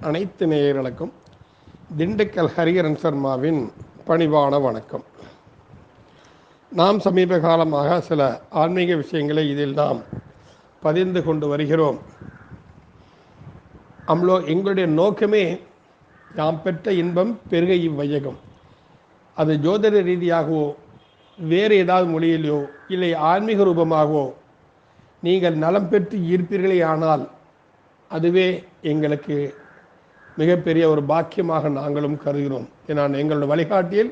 அனைத்து நேயர்களுக்கும் திண்டுக்கல் ஹரிஹரன் சர்மாவின் பணிவான வணக்கம். நாம் சமீப காலமாக சில ஆன்மீக விஷயங்களை இதில் நாம் பதிந்து கொண்டு வருகிறோம். எங்களுடைய நோக்கமே நாம் பெற்ற இன்பம் பெருக இவ்வையகம். அது ஜோதிட ரீதியாகவோ வேறு ஏதாவது மொழியிலோ இல்லை ஆன்மீக ரூபமாகவோ நீங்கள் நலம் பெற்று ஈர்ப்பீர்களே, ஆனால் அதுவே எங்களுக்கு மிகப்பெரிய ஒரு பாக்கியமாக நாங்களும் கருதுகிறோம். ஏன்னா எங்களுடைய வழிகாட்டியில்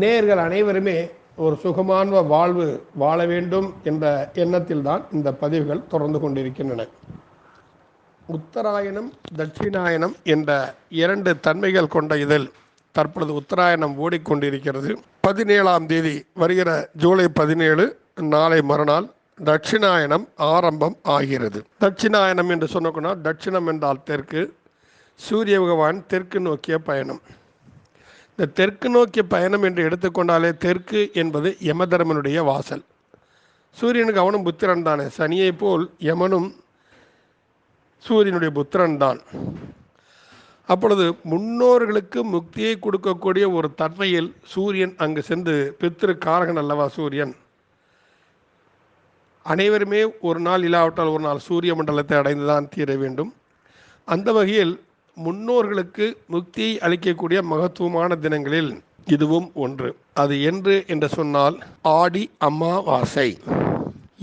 நேயர்கள் அனைவருமே ஒரு சுகமான வாழ்வு வாழ வேண்டும் என்ற எண்ணத்தில் தான் இந்த பதிவுகள் தொடர்ந்து கொண்டிருக்கின்றன. உத்தராயணம் தட்சிணாயனம் என்ற 2 தன்மைகள் கொண்ட இதில் தற்பொழுது உத்தராயணம் ஓடிக்கொண்டிருக்கிறது. 17ஆம் தேதி வருகிற ஜூலை 17 நாளை மறுநாள் தட்சிணாயனம் ஆரம்பம் ஆகிறது. தட்சிணாயனம் என்று சொன்னோம்னா, தட்சிணம் என்றால் தெற்கு, சூரிய பகவான் தெற்கு நோக்கிய பயணம். இந்த தெற்கு நோக்கிய பயணம் என்று எடுத்துக்கொண்டாலே தெற்கு என்பது யமதர்மனுடைய வாசல். சூரியனுக்கு அவனும் புத்திரன் தானே, சனியை போல் யமனும் சூரியனுடைய புத்திரன் தான். அப்பொழுது முன்னோர்களுக்கு முக்தியை கொடுக்கக்கூடிய ஒரு தன்மையில் சூரியன் அங்கு சென்று, பித்திரு காரகன் அல்லவா சூரியன், அனைவருமே ஒரு நாள் இல்லாவிட்டால் ஒரு நாள் சூரிய மண்டலத்தை அடைந்துதான் தீர வேண்டும். அந்த வகையில் முன்னோர்களுக்கு முக்தியை அளிக்கக்கூடிய மகத்துவமான தினங்களில் இதுவும் ஒன்று. அது என்று சொன்னால் ஆடி அமாவாசை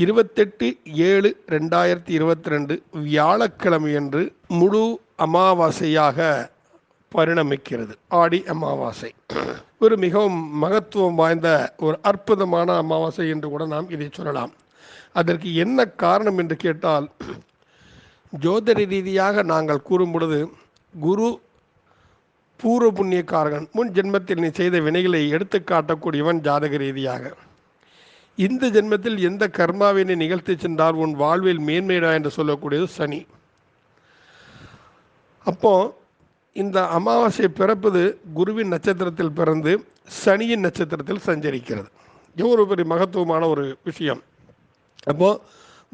28/7/2022 வியாழக்கிழமையன்று முழு அமாவாசையாக பரிணமிக்கிறது. ஆடி அமாவாசை ஒரு மிகவும் மகத்துவம் வாய்ந்த ஒரு அற்புதமான அமாவாசை என்று கூட நாம் இதை சொல்லலாம். அதற்கு என்ன காரணம் என்று கேட்டால், ஜோதிட ரீதியாக நாங்கள் கூறும் பொழுது, குரு பூர்வ புண்ணியக்காரகன், முன் ஜென்மத்தில் நீ செய்த வினைகளை எடுத்து காட்டக்கூடியவன். ஜாதக ரீதியாக இந்த ஜென்மத்தில் எந்த கர்மாவினை நிகழ்த்தி சென்றால் உன் வாழ்வில் மேன்மைடா என்று சொல்லக்கூடியது சனி. அப்போ இந்த அமாவாசை பிறப்பது குருவின் நட்சத்திரத்தில் பிறந்து சனியின் நட்சத்திரத்தில் சஞ்சரிக்கிறது. எவ்வளவு பெரிய மகத்துவமான ஒரு விஷயம். அப்போ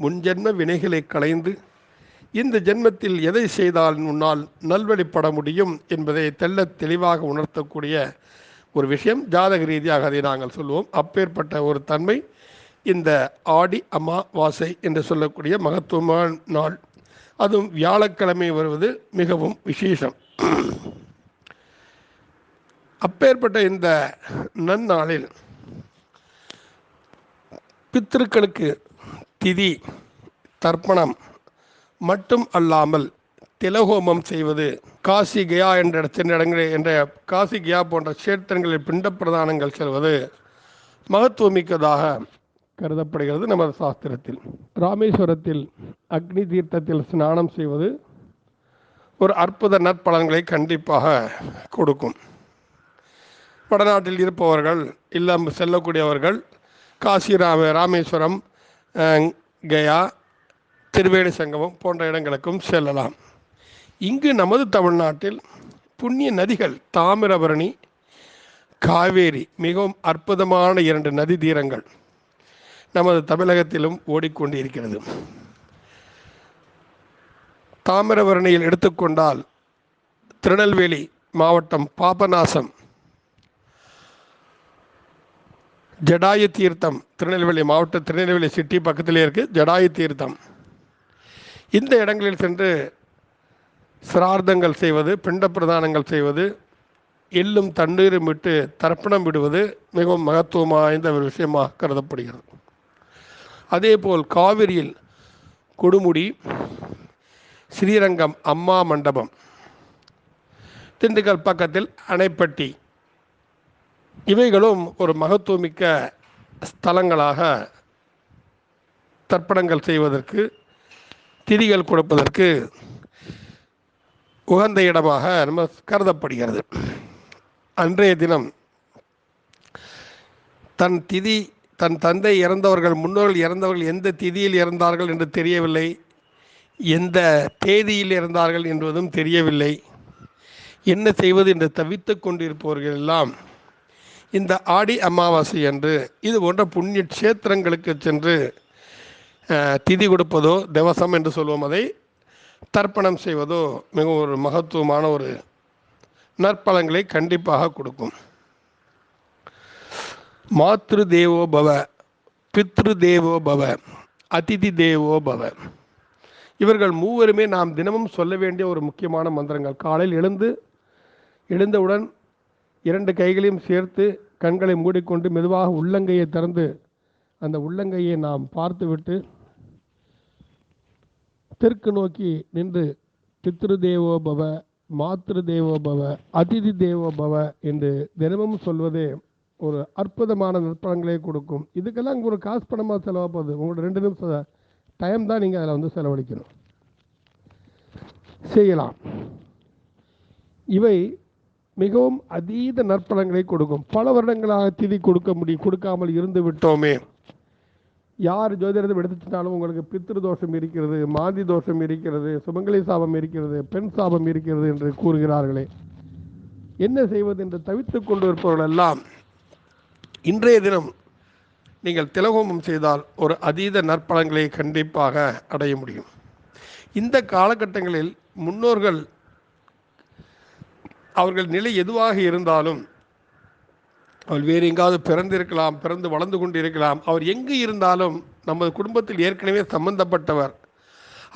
முன்ஜென்ம வினைகளை களைந்து இந்த ஜென்மத்தில் எதை செய்தால் உன்னால் நல்வழிப்பட முடியும் என்பதை தெள்ள தெளிவாக உணர்த்தக்கூடிய ஒரு விஷயம். ஜாதக ரீதியாக அதை நாங்கள் சொல்லுவோம். அப்பேற்பட்ட ஒரு தன்மை இந்த ஆடி அமாவாசை என்று சொல்லக்கூடிய மகத்துவமான நாள். அதுவும் வியாழக்கிழமை வருவது மிகவும் விசேஷம். அப்பேற்பட்ட இந்த நன்னாளில் பித்திருக்களுக்கு திதி தர்ப்பணம் மட்டும் அல்லாமல் திலஹோமம் செய்வது, காசி கயா என்ற இடங்களில் காசி கயா போன்ற கஷேத்திரங்களில் பிண்ட பிரதானங்கள் செல்வது மகத்துவமிக்கதாக கருதப்படுகிறது நமது சாஸ்திரத்தில். ராமேஸ்வரத்தில் அக்னி தீர்த்தத்தில் ஸ்நானம் செய்வது ஒரு அற்புத நற்பலன்களை கண்டிப்பாக கொடுக்கும். வடநாட்டில் இருப்பவர்கள் இல்லம் செல்லக்கூடியவர்கள் காசி ராமேஸ்வரம், கயா, திருவேணி சங்கமம் போன்ற இடங்களுக்கும் செல்லலாம். இங்கு நமது தமிழ்நாட்டில் புண்ணிய நதிகள் தாமிரபரணி, காவேரி மிகவும் அற்புதமான 2 நதி தீரங்கள் நமது தமிழகத்திலும் ஓடிக்கொண்டிருக்கிறது. தாமிரபரணியில் எடுத்துக்கொண்டால் திருநெல்வேலி மாவட்டம் பாபநாசம் ஜடாயு தீர்த்தம், திருநெல்வேலி மாவட்டம் திருநெல்வேலி சிட்டி பக்கத்திலே இருக்குது ஜடாயு தீர்த்தம். இந்த இடங்களில் சென்று சிரார்த்தங்கள் செய்வது, பிண்ட பிரதானங்கள் செய்வது, எள்ளும் தண்ணீரும் விட்டு தர்ப்பணம் விடுவது மிகவும் மகத்துவம் வாய்ந்த ஒரு விஷயமாக கருதப்படுகிறது. அதேபோல் காவிரியில் கொடுமுடி, ஸ்ரீரங்கம் அம்மா மண்டபம், திண்டுக்கல் பக்கத்தில் அணைப்பட்டி, இவைகளும் ஒரு மகத்துவமிக்க ஸ்தலங்களாக தர்ப்பணங்கள் செய்வதற்கு, திதிகள் கொடுப்பதற்கு உகந்த இடமாக நம்ம கருதப்படுகிறது. அன்றைய தினம் தன் தந்தை இறந்தவர்கள், முன்னோர்கள் இறந்தவர்கள் எந்த திதியில் இறந்தார்கள் என்று தெரியவில்லை, எந்த தேதியில் இறந்தார்கள் என்பதும் தெரியவில்லை, என்ன செய்வது என்று தவித்து கொண்டிருப்பவர்கள் எல்லாம் இந்த ஆடி அமாவாசை அன்று இது போன்ற புண்ணிய க்ஷேத்திரங்களுக்கு சென்று திதி கொடுப்பதோ, திவசம் என்று சொல்வோம், அதை தர்ப்பணம் செய்வதோ மிகவும் ஒரு மகத்துவமான ஒரு நற்பலங்களை கண்டிப்பாக கொடுக்கும். மாத்ரு தேவோ பவ, பித்ரு தேவோ பவ, அதிதி தேவோ பவ. இவர்கள் மூவருமே நாம் தினமும் சொல்ல வேண்டிய ஒரு முக்கியமான மந்திரங்கள். காலையில் எழுந்தவுடன் 2 கைகளையும் சேர்த்து கண்களை மூடிக்கொண்டு மெதுவாக உள்ளங்கையை திறந்து அந்த உள்ளங்கையை நாம் பார்த்துவிட்டு தெற்கு நோக்கி நின்று பித்ரு தேவோ பவ, மாத்ரு தேவோ பவ, அதிதி தேவோ பவ என்று தினமும் சொல்வதே ஒரு அற்புதமான நற்பலன்களை கொடுக்கும். இதுக்கெல்லாம் ஒரு காசு பணமாக செலவாகுது. உங்களோட 2 நிமிஷம் டைம் தான் நீங்கள் அதில் செலவழிக்கணும். செய்யலாம். இவை மிகவும் அதீத நற்பலன்களை கொடுக்கும். பல வருடங்களாக திதி கொடுக்காமல் இருந்து விட்டோமே. யார் ஜோதிடத்தை எடுத்துட்டாலும் உங்களுக்கு பித்ரு தோஷம் இருக்கிறது, மாதி தோஷம் இருக்கிறது, சுமங்கலி சாபம் இருக்கிறது, பெண் சாபம் இருக்கிறது என்று கூறுகிறார்களே. என்ன செய்வது என்று தவித்துக் கொண்டு இருப்பவர்கள் எல்லாம் இன்றைய தினம் நீங்கள் திலகோமம் செய்தால் ஒரு அதீத நற்பலன்களை கண்டிப்பாக அடைய முடியும். இந்த காலகட்டங்களில் முன்னோர்கள் அவர்கள் நிலை எதுவாக இருந்தாலும், அவர் வேறு எங்காவது பிறந்திருக்கலாம், பிறந்து வளர்ந்து கொண்டு இருக்கலாம், அவர் எங்கு இருந்தாலும் நமது குடும்பத்தில் ஏற்கனவே சம்பந்தப்பட்டவர்,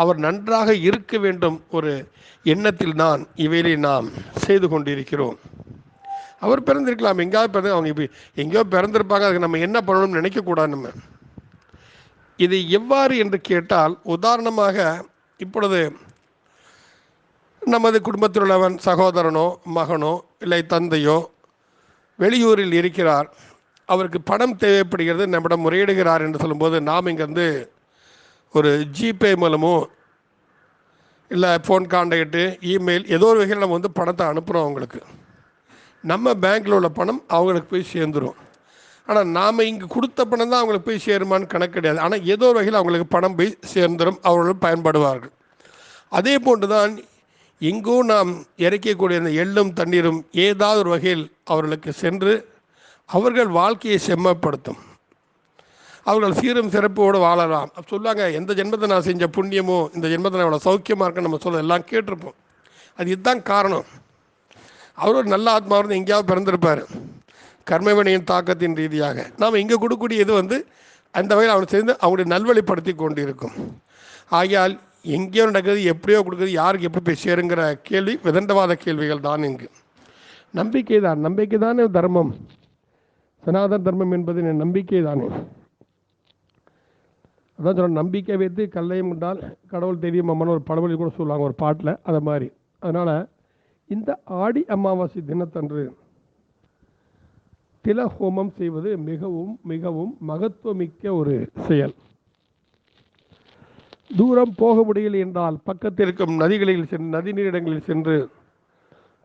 அவர் நன்றாக இருக்க வேண்டும் ஒரு எண்ணத்தில் தான் இவைகளை நாம் செய்து கொண்டிருக்கிறோம். அவர் பிறந்திருக்கலாம், எங்கேயாவது அவங்க இப்போ எங்கேயோ பிறந்திருப்பாங்க, அதுக்கு நம்ம என்ன பண்ணணும்னு நினைக்கக்கூடாது. நம்ம இது எவ்வாறு என்று கேட்டால், உதாரணமாக இப்பொழுது நமது குடும்பத்தில் உள்ளவன் சகோதரனோ மகனோ இல்லை தந்தையோ வெளியூரில் இருக்கிறார், அவருக்கு பணம் தேவைப்படுகிறது, நம்மிடம் முறையிடுகிறார் என்று சொல்லும்போது நாம் இங்கேருந்து ஒரு ஜிபே மூலமோ இல்லை ஃபோன் கான்டாக்டு, இமெயில் ஏதோ ஒரு வகையில் நம்ம பணத்தை அனுப்புகிறோம். அவங்களுக்கு நம்ம பேங்க்கில் உள்ள பணம் அவங்களுக்கு போய் சேர்ந்துடும். ஆனால் நாம் இங்கே கொடுத்த பணம் தான் அவங்களுக்கு போய் சேருமான்னு கணக்கு கிடையாது. ஆனால் ஏதோ ஒரு வகையில் அவங்களுக்கு பணம் போய் சேர்ந்துடும், அவர்கள் பயன்படுவார்கள். அதே போன்று தான் எங்கோ நாம் இறக்கக்கூடிய அந்த எள்ளும் தண்ணீரும் ஏதாவது ஒரு வகையில் அவர்களுக்கு சென்று அவர்கள் வாழ்க்கையை செம்மப்படுத்தும். அவர்கள் சீரும் சிறப்போடு வாழலாம். சொல்லுவாங்க, எந்த ஜென்மத்தை நான் செஞ்ச புண்ணியமோ இந்த ஜென்மத்தை நான் அவ்வளோ சௌக்கியமாக இருக்குன்னு நம்ம சொல்ல எல்லாம் கேட்டிருப்போம். அது இதுதான் காரணம். அவர் ஒரு நல்ல ஆத்மாவிலிருந்து எங்கேயாவது பிறந்திருப்பார். கர்மவினையின் தாக்கத்தின் ரீதியாக நாம் இங்கே கொடுக்கக்கூடிய இது அந்த வகையில் அவனை சேர்ந்து அவங்களுடைய நல்வழிப்படுத்தி கொண்டு இருக்கும். ஆகையால் எங்கேயோ நடக்குது, எப்படியோ கொடுக்குறது, யாருக்கு எப்படி போய் சேருங்கிற கேள்வி விதண்டவாத கேள்விகள் தான். இங்கு நம்பிக்கை தானே தர்மம். சனாதன தர்மம் என்பது நம்பிக்கை தானே. அதான் சொல்ல, நம்பிக்கை வைத்து கல்லையும் உண்டால் கடவுள் தெரியும் அம்மன்னு ஒரு பழமொழி கூட சொல்லுவாங்க ஒரு பாட்டில், அதை மாதிரி. அதனால் இந்த ஆடி அமாவாசை தினத்தன்று தில ஹோமம் செய்வது மிகவும் மிகவும் மகத்துவமிக்க ஒரு செயல். தூரம் போக முடியல என்றால் பக்கத்தில் இருக்கும் நதிகளில் சென்று, நதிநீரிடங்களில் சென்று,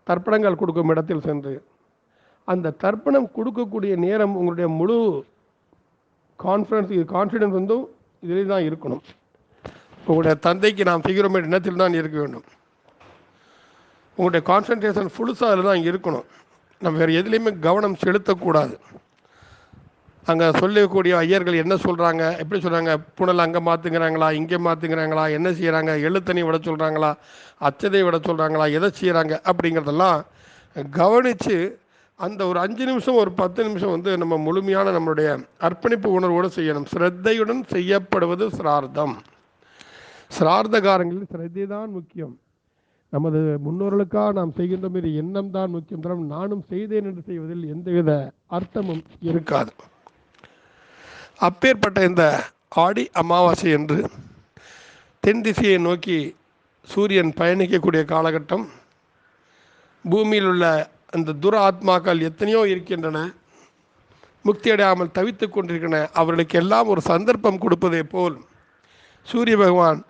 தர்ப்பணங்கள் கொடுக்கும் இடத்தில் சென்று, அந்த தர்ப்பணம் கொடுக்கக்கூடிய நேரம் உங்களுடைய முழு கான்ஃபிடன்ஸ் இதில் தான் இருக்கணும். உங்களுடைய தந்தைக்கு நாம் செய்கிறோம் எண்ணத்தில் தான் இருக்க வேண்டும். உங்களுடைய கான்சன்ட்ரேஷன் ஃபுல்ஸாக அதில் தான் இருக்கணும். நம்ம வேறு எதுலேயுமே கவனம் செலுத்தக்கூடாது. அங்கே சொல்லக்கூடிய ஐயர்கள் என்ன சொல்கிறாங்க, எப்படி சொல்கிறாங்க, புனல் அங்கே மாற்றுங்கிறாங்களா, இங்கே மாற்றுங்கிறாங்களா, என்ன செய்கிறாங்க, எழுத்தணி விட சொல்கிறாங்களா, அச்சதை விட சொல்கிறாங்களா, எதை செய்கிறாங்க அப்படிங்கிறதெல்லாம் கவனித்து அந்த ஒரு 5 நிமிஷம் ஒரு 10 நிமிஷம் நம்ம முழுமையான நம்மளுடைய அர்ப்பணிப்பு உணர்வோடு செய்யணும். ஸ்ரத்தையுடன் செய்யப்படுவது சிரார்த்தம். சிரார்த்தகாரங்களில் ஸ்ரத்தை தான் முக்கியம். நமது முன்னோர்களுக்காக நாம் செய்கின்ற மாரி எண்ணம் தான் முக்கியம். நானும் செய்தேன் என்று செய்வதில் எந்தவித அர்த்தமும் இருக்காது. அப்பேற்பட்ட இந்த ஆடி அமாவாசை என்று தென் திசையை நோக்கி சூரியன் பயணிக்கக்கூடிய காலகட்டம். பூமியில் உள்ள அந்த துர ஆத்மாக்கள் எத்தனையோ இருக்கின்றன, முக்தி அடையாமல் தவித்து கொண்டிருக்கின்றன. அவர்களுக்கு எல்லாம் ஒரு சந்தர்ப்பம் கொடுப்பதை போல் சூரிய பகவான்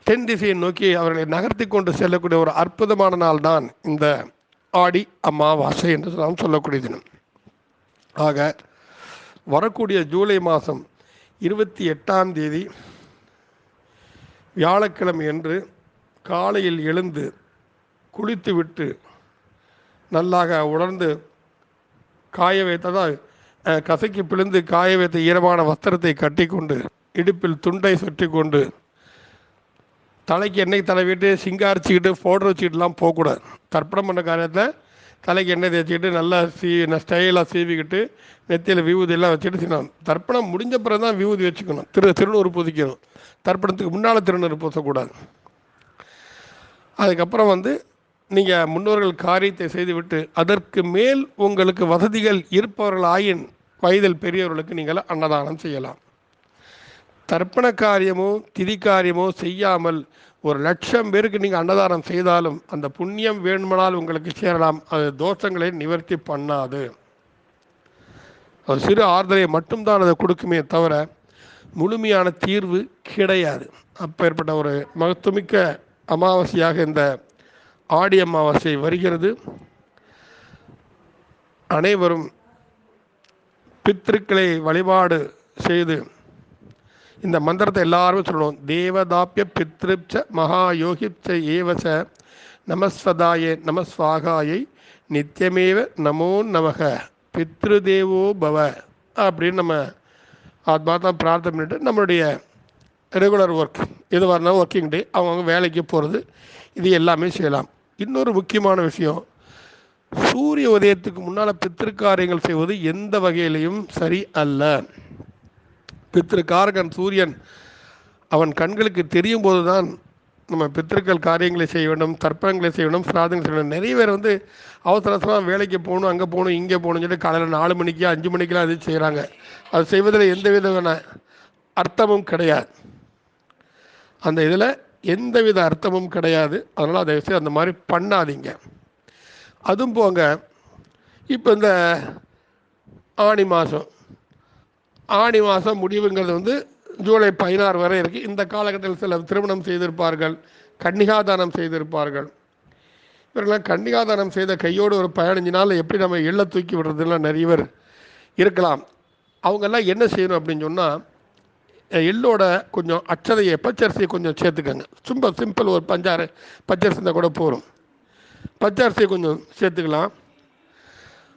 தென் திசையை நோக்கி அவர்களை நகர்த்தி கொண்டு செல்லக்கூடிய ஒரு அற்புதமான நாள் தான் இந்த ஆடி அமாவாசை என்று நாம் சொல்லக்கூடிய தினம். ஆக வரக்கூடிய ஜூலை மாதம் 28ஆம் தேதி வியாழக்கிழமை அன்று காலையில் எழுந்து குளித்துவிட்டு நல்லாக உணர்ந்து காய வைத்ததான் கசக்கி பிழிந்து காய வைத்த ஈரமான வஸ்திரத்தை கட்டி கொண்டு இடுப்பில் துண்டை சுற்றி கொண்டு தலைக்கு எண்ணெய் தடவிட்டு சிங்காரிச்சிக்கிட்டு பவுடர் வச்சுக்கிட்டுலாம் போகக்கூடாது. தர்ப்பணம் பண்ண காரியத்தில் தலைக்கு எண்ணெய் தேய்ச்சிக்கிட்டு நல்லா ஸ்டைலாக சீவிக்கிட்டு நெத்தியில் விபூதியெல்லாம் வச்சுட்டு செய்யணும். தர்ப்பணம் முடிஞ்ச பிறகு தான் விபூதி வச்சுக்கணும். திருநூறு பூசிக்கணும். தர்ப்பணத்துக்கு முன்னால் திருநூறு பூசக்கூடாது. அதுக்கப்புறம் நீங்கள் முன்னோர்கள் காரியத்தை செய்துவிட்டு அதற்கு மேல் உங்களுக்கு வசதிகள் இருப்பவர்கள் ஆயின் வயதில் பெரியவர்களுக்கு நீங்கள் அன்னதானம் செய்யலாம். தர்ப்பண காரியமோ திதி காரியமோ செய்யாமல் 1,00,000 பேருக்கு நீங்கள் அன்னதானம் செய்தாலும் அந்த புண்ணியம் வேணுமானால் உங்களுக்கு சேரலாம். அது தோஷங்களை நிவர்த்தி பண்ணாது. அது சிறு ஆறுதலை மட்டும்தான் அதை கொடுக்குமே தவிர முழுமையான தீர்வு கிடையாது. அப்பேற்பட்ட ஒரு மகத்துவமிக்க அமாவாசையாக இந்த ஆடி அமாவாசை வருகிறது. அனைவரும் பித்ருக்களை வழிபாடு செய்து இந்த மந்திரத்தை எல்லாருமே சொல்லணும். தேவதாப்பிய பித்ருப்ச மகாயோகிப்ச ஏவச நமஸ்வதாய நமஸ்வாகாயை நித்தியமேவ நமோ நமக பித்ருதேவோ பவ அப்படின்னு நம்ம ஆத்மார்த்தமா பிரார்த்தனை பண்ணிட்டு நம்மளுடைய ரெகுலர் ஒர்க் எது வரணும் ஒர்க்கிங் டே அவங்க வேலைக்கு போகிறது இது எல்லாமே செய்யலாம். இன்னொரு முக்கியமான விஷயம், சூரிய உதயத்துக்கு முன்னால் பித்திருக்காரியங்கள் செய்வது எந்த வகையிலையும் சரி அல்ல. பித்திருக்காரகன் சூரியன் அவன் கண்களுக்கு தெரியும் போது தான் நம்ம பித்திருக்கள் காரியங்களை செய்ய வேண்டும், தர்ப்பணங்களை செய்ய வேண்டும், சிராதங்களை செய்ய வேண்டும். நிறைய பேர் அவசர அவசரமாக வேலைக்கு போகணும், அங்கே போகணும், இங்கே போகணும்னு சொல்லிட்டு காலையில் 4 மணிக்கு 5 மணிக்கெலாம் அது செய்கிறாங்க. அது செய்வதில் எந்த விதமான அர்த்தமும் கிடையாது. அந்த இதில் எந்தவித அர்த்தமும் கிடையாது. அதனால் அதை வச்சு அந்த மாதிரி பண்ணாதீங்க. அதுவும் போங்க, இப்போ இந்த ஆணி மாதம் முடிவுங்கிறது ஜூலை 16 வரை இருக்குது. இந்த காலகட்டத்தில் சில திருமணம் செய்திருப்பார்கள், கன்னிகாதானம் செய்திருப்பார்கள். இவர்களெலாம் கன்னிகாதானம் செய்த கையோடு ஒரு 15 நாள் எப்படி நம்ம எள்ளை தூக்கி விடுறதுலாம் நிறைய பேர் இருக்கலாம். அவங்கெல்லாம் என்ன செய்யணும் அப்படின்னு சொன்னால், எள்ளோட கொஞ்சம் அச்சதையை பச்சரிசியை கொஞ்சம் சேர்த்துக்கங்க. சிம்பிள் ஒரு பச்சரிசி இருந்தால் கூட போகும். பச்சரிசியை கொஞ்சம் சேர்த்துக்கலாம்.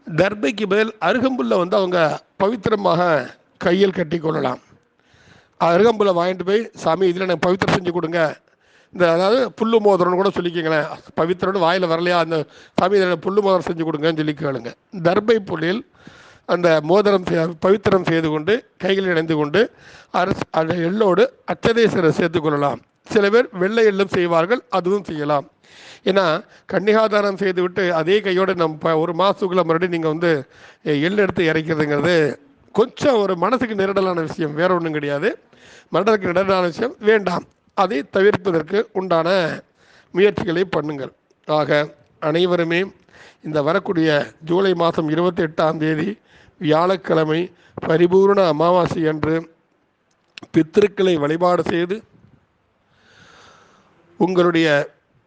தர்பைக்கு பதில் அருகம்புல்லை அவங்க பவித்திரமாக கையில் கட்டி கொள்ளலாம். அருகம்புல்லை வாங்கிட்டு போய், சாமி இதில் எனக்கு பவித்திரம் செஞ்சு கொடுங்க, இந்த அதாவது புல்லு மோதிரம்னு கூட சொல்லிக்கங்களேன், பவித்திரம்னு வாயில் வரலையா, அந்த சாமி இதில் புல்லு மோதிரம் செஞ்சு கொடுங்கன்னு சொல்லி கேளுங்க. தர்பை புல்லில் அந்த மோதிரம் பவித்திரம் செய்து கொண்டு கைகளில் இணைந்து கொண்டு அந்த எள்ளோடு அச்சதை சேர்த்து கொள்ளலாம். சில பேர் வெள்ளை எள்ளும் செய்வார்கள், அதுவும் செய்யலாம். ஏன்னா கன்னிகாதானம் செய்துவிட்டு அதே கையோடு நம்ம ஒரு மாதத்துக்குள்ளே மறுபடியும் நீங்கள் எள் எடுத்து இறைக்கிறதுங்கிறது கொஞ்சம் ஒரு மனசுக்கு நெருடலான விஷயம், வேற ஒன்றும் கிடையாது. மனதுக்கு நெருடலான விஷயம் வேண்டாம். அதை தவிர்ப்பதற்கு உண்டான முயற்சிகளை பண்ணுங்கள். ஆக அனைவருமே இந்த வரக்கூடிய ஜூலை மாதம் 28ஆம் தேதி வியாழக்கிழமை பரிபூர்ண அமாவாசை அன்று பித்திருக்களை வழிபாடு செய்து உங்களுடைய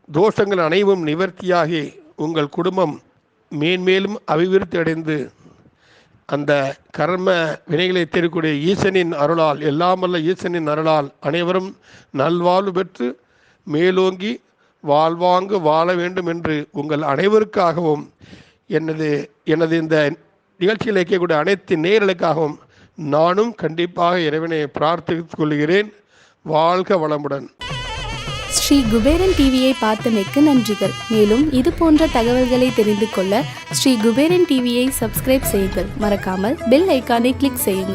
தோஷங்கள் அனைவும் நிவர்த்தியாகி உங்கள் குடும்பம் மேன்மேலும் அபிவிருத்தி அடைந்து அந்த கர்ம வினைகளை தெரியக்கூடிய ஈசனின் அருளால், எல்லாமல்ல ஈசனின் அருளால் அனைவரும் நல்வாழ்வு பெற்று மேலோங்கி வாழ்வாங்கு வாழ வேண்டும் என்று உங்கள் அனைவருக்காகவும் எனது இந்த நிகழ்ச்சியில் இருக்கக்கூடிய அனைத்து நேயர்களுக்காகவும் நானும் கண்டிப்பாக இறைவனை பிரார்த்தித்துக் கொள்கிறேன். வாழ்க வளமுடன். ஸ்ரீ குபேரன் டிவியை பார்த்தமைக்கு நன்றிகள். மேலும் இது போன்ற தகவல்களை தெரிந்து கொள்ள ஸ்ரீ குபேரன் டிவியை சப்ஸ்கிரைப் செய்யுங்கள். மறக்காமல் பெல் ஐக்கானை கிளிக் செய்யுங்கள்.